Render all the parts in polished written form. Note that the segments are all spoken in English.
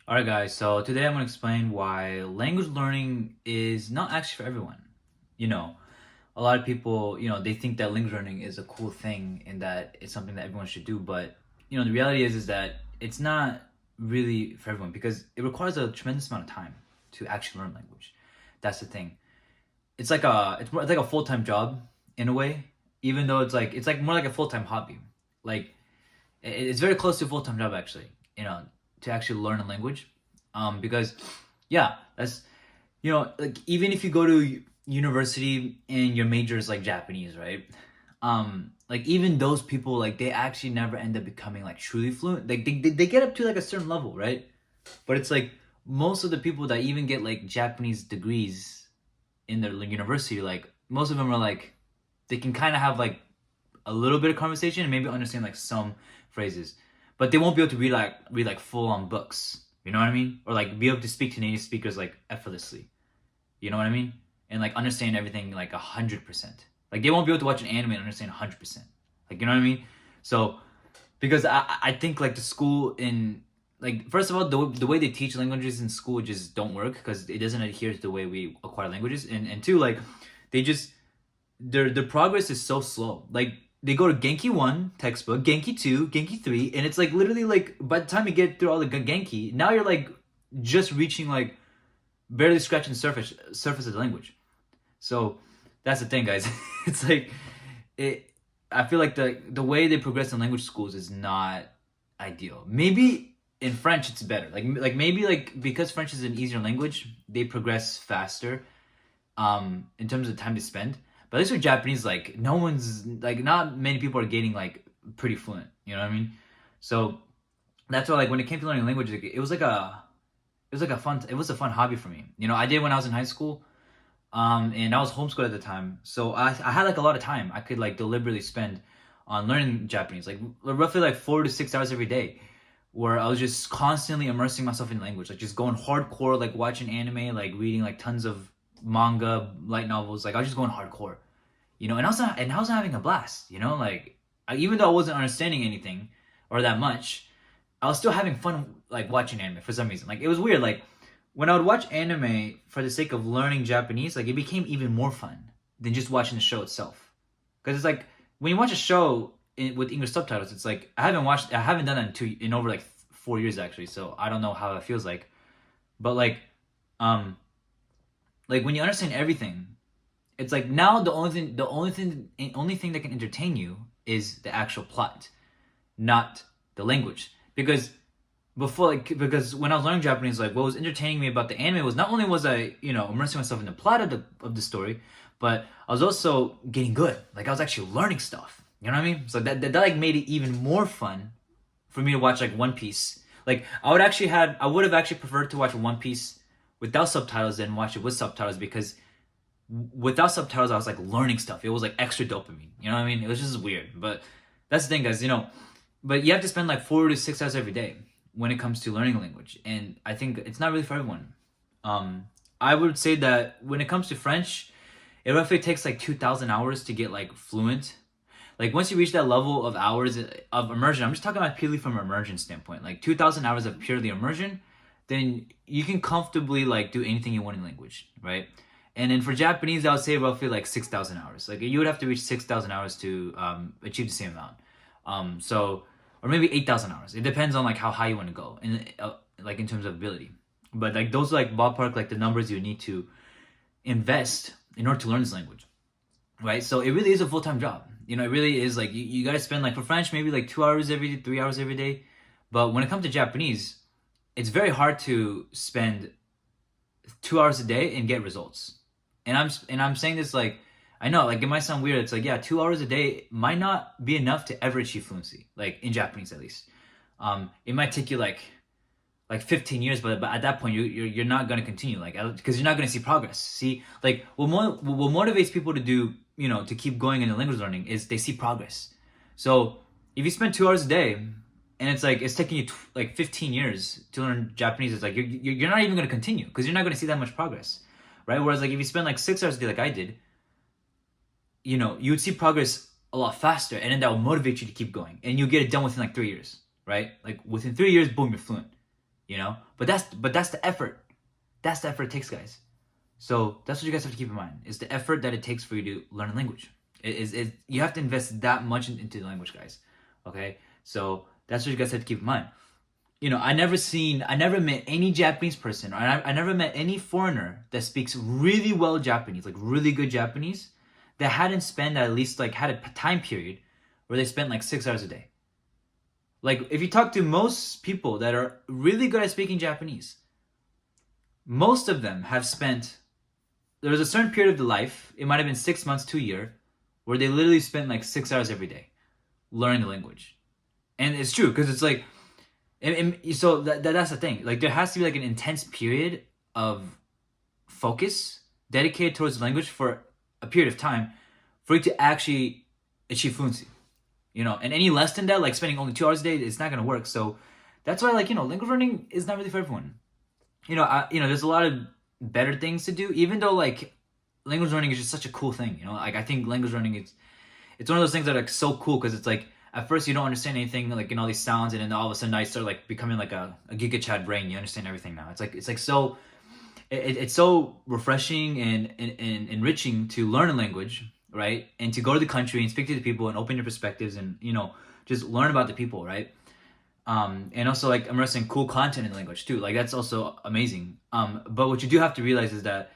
Alright guys, so today I'm going to explain why language learning is not actually for everyone. You know, a lot of people, they think that language learning is a cool thing and that it's something that everyone should do, but the reality is that it's not really for everyone because it requires a tremendous amount of time to actually learn language. That's the thing. It's like a full-time job in a way, even though it's like more like a full-time hobby. Like it's very close to a full-time job actually, to actually learn a language. Because yeah, that's like even if you go to university and your major is like Japanese, right? Like even those people, like they actually never end up becoming like truly fluent. Like they get up to like a certain level, right? But it's like most of the people that even get like Japanese degrees in their university, like most of them are like they can kind of have like a little bit of conversation and maybe understand like some phrases, but they won't be able to read like full on books. You know what I mean? Or like be able to speak to native speakers like effortlessly. You know what I mean? And like understand everything like 100%. Like they won't be able to watch an anime and understand 100%. Like you know what I mean? So because I think like the school in like first of all the way they teach languages in school just don't work because it doesn't adhere to the way we acquire languages, and two, like they just their progress is so slow. Like they go to Genki 1 textbook, Genki 2, Genki 3, and it's like literally like by the time you get through all the Genki, now you're like just reaching like barely scratching the surface of the language. So that's the thing, guys. It's like it I feel like the way they progress in language schools is not ideal. Maybe in French it's better. Like maybe like because French is an easier language, they progress faster in terms of time to spend. But at least with Japanese, like no one's like not many people are getting like pretty fluent. You know what I mean? So that's why like when it came to learning language, like, it was a fun hobby for me. I did when I was in high school, and I was homeschooled at the time, so I had like a lot of time I could like deliberately spend on learning Japanese, like roughly like 4 to 6 hours every day, where I was just constantly immersing myself in language, like just going hardcore, like watching anime, like reading like tons of manga, light novels. Like I was just going hardcore, and I was having a blast. Like even though I wasn't understanding anything or that much, I was still having fun like watching anime for some reason. Like it was weird. Like when I would watch anime for the sake of learning Japanese, like it became even more fun than just watching the show itself. Because it's like when you watch a show with English subtitles, it's like I haven't done that in over like 4 years actually. So I don't know how it feels like, but um, like when you understand everything, it's like now only thing that can entertain you is the actual plot, not the language. Because when I was learning Japanese, like what was entertaining me about the anime was not only was I immersing myself in the plot of the story, but I was also getting good. Like I was actually learning stuff. You know what I mean? So that like made it even more fun for me to watch like One Piece. Like I would have actually preferred to watch One Piece without subtitles than watch it with subtitles, because without subtitles I was like learning stuff. It was like extra dopamine. You know what I mean? It was just weird. But that's the thing, guys. But you have to spend like 4 to 6 hours every day when it comes to learning a language, and I think it's not really for everyone. I would say that when it comes to French, it roughly takes like 2,000 hours to get like fluent. Like once you reach that level of hours of immersion, I'm just talking about purely from an immersion standpoint, like 2,000 hours of purely immersion, then you can comfortably like do anything you want in language, right? And then for Japanese, I would say roughly like 6,000 hours. Like you would have to reach 6,000 hours to achieve the same amount. So or maybe 8,000 hours. It depends on like how high you want to go, and like in terms of ability. But like those are like ballpark like the numbers you need to invest in order to learn this language, right? So it really is a full time job. It really is like you got to spend like for French maybe like 2 hours every day, 3 hours every day. But when it comes to Japanese, it's very hard to spend 2 hours a day and get results. And I'm saying this like I know like it might sound weird. It's like yeah, 2 hours a day might not be enough to ever achieve fluency, like in Japanese at least. It might take you like 15 years, but at that point you're not going to continue, like because you're not going to see progress. See, like what motivates people to do, to keep going in the language learning is they see progress. So if you spend 2 hours a day and it's like it's taking you like 15 years to learn Japanese, it's like you're not even going to continue because you're not going to see that much progress, right? Whereas like if you spend like 6 hours a day like I did, you would see progress a lot faster, and then that will motivate you to keep going, and you'll get it done within like 3 years, right? Like within 3 years, boom, you're fluent. you know. But that's the effort. That's the effort it takes, guys. So that's what you guys have to keep in mind. Is the effort that it takes for you to learn a language. You have to invest that much into the language, guys. Okay, so that's what you guys have to keep in mind. You know, I never met any Japanese person, or I never met any foreigner that speaks really well Japanese, like really good Japanese, that hadn't spent at least like had a time period where they spent like 6 hours a day. Like if you talk to most people that are really good at speaking Japanese, most of them have spent. There was a certain period of their life. It might have been 6 months to a year, where they literally spent like 6 hours every day learning the language, and it's true because it's like. So that's the thing. Like there has to be like an intense period of focus dedicated towards the language for a period of time for you to actually achieve fluency. You know, and any less than that, like spending only 2 hours a day, it's not gonna work. So that's why, like, you know, language learning is not really for everyone. You know, there's a lot of better things to do. Even though like language learning is just such a cool thing. You know, like I think language learning it's one of those things that are like so cool because it's like at first you don't understand anything like in all these sounds, and then all of a sudden I start like becoming like a Giga Chad brain. You understand everything now. It's like so it's so refreshing and enriching to learn a language, right? And to go to the country and speak to the people and open your perspectives and, you know, just learn about the people, right? And also like immersing cool content in the language too. Like that's also amazing. But what you do have to realize is that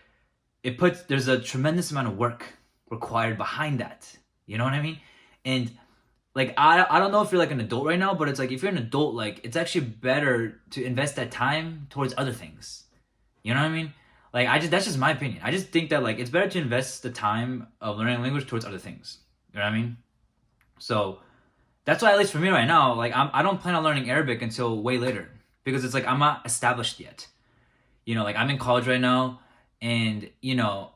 there's a tremendous amount of work required behind that. You know what I mean? And like I don't know if you're like an adult right now, but it's like if you're an adult, like it's actually better to invest that time towards other things. You know what I mean? Like that's just my opinion. I just think that like it's better to invest the time of learning a language towards other things. You know what I mean? So that's why, at least for me right now, like I don't plan on learning Arabic until way later because it's like I'm not established yet. You know, like I'm in college right now, and you know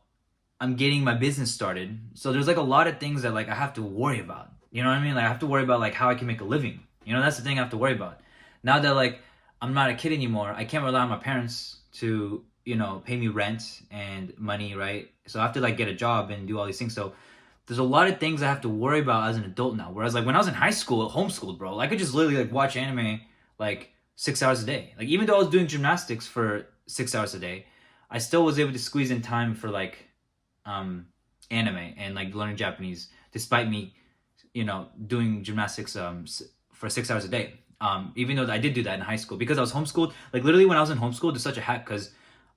I'm getting my business started. So there's like a lot of things that like I have to worry about. You know what I mean? Like I have to worry about like how I can make a living. You know, that's the thing I have to worry about. Now that like I'm not a kid anymore, I can't rely on my parents to, you know, pay me rent and money, right? So I have to like get a job and do all these things. So there's a lot of things I have to worry about as an adult now. Whereas like when I was in high school, homeschooled, bro, I could just literally like watch anime like 6 hours a day. Like even though I was doing gymnastics for 6 hours a day, I still was able to squeeze in time for like anime and like learning Japanese, despite me, you know, doing gymnastics for 6 hours a day. Even though I did do that in high school because I was homeschooled. Like literally when I was in homeschool, it's such a hack because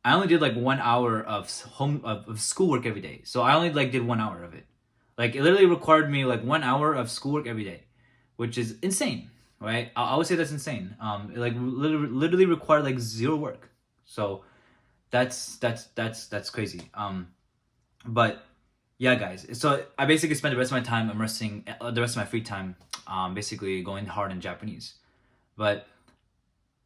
I only did like 1 hour of schoolwork every day. So I only like did 1 hour of it. Like it literally required me like 1 hour of schoolwork every day, which is insane, right? I would say that's insane. It like literally required like zero work. So that's crazy. But yeah, guys. So I basically spent the rest of my time immersing, the rest of my free time, basically going hard in Japanese. But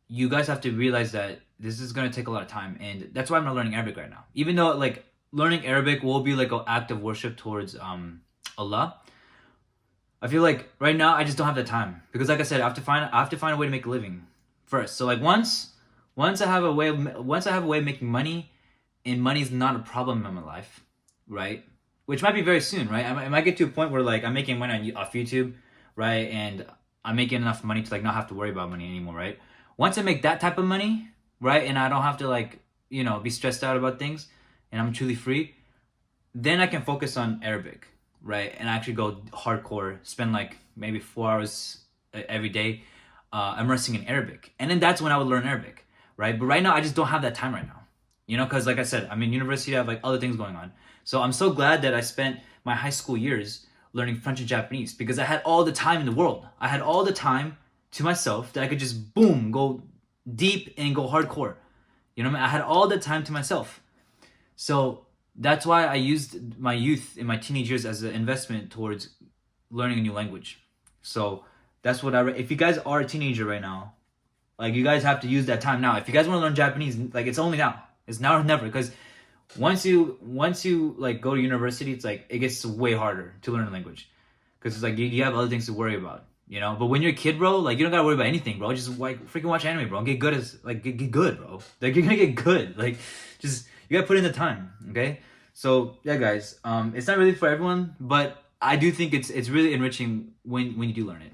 you guys have to realize that this is gonna take a lot of time, and that's why I'm not learning Arabic right now. Even though like learning Arabic will be like an act of worship towards Allah, I feel like right now I just don't have the time because, like I said, I have to find a way to make a living first. So like once I have a way of making money, and money's not a problem in my life, right? Which might be very soon, right? I might get to a point where like I'm making money off YouTube, right? And I'm making enough money to like not have to worry about money anymore, right? Once I make that type of money, right, and I don't have to like, you know, be stressed out about things, and I'm truly free, then I can focus on Arabic, right? And actually go hardcore, spend like maybe 4 hours every day immersing in Arabic. And then that's when I would learn Arabic, right? But right now, I just don't have that time right now, you know, because like I said, I'm in university, I have like other things going on. So I'm so glad that I spent my high school years learning French and Japanese because I had all the time in the world. I had all the time to myself that I could just boom, go deep and go hardcore. You know what I mean? I had all the time to myself. So that's why I used my youth in my teenage years as an investment towards learning a new language. So that's what if you guys are a teenager right now, like you guys have to use that time now. If you guys want to learn Japanese, like it's only now. It's now or never, because once you like go to university, it's like it gets way harder to learn a language because it's like you have other things to worry about, you know. But when you're a kid, bro, like you don't gotta worry about anything, bro. Just like freaking watch anime, bro. Get good get good, bro. Like you're gonna get good. Like just you gotta put in the time, okay? So yeah, guys, it's not really for everyone, but I do think it's really enriching when you do learn it.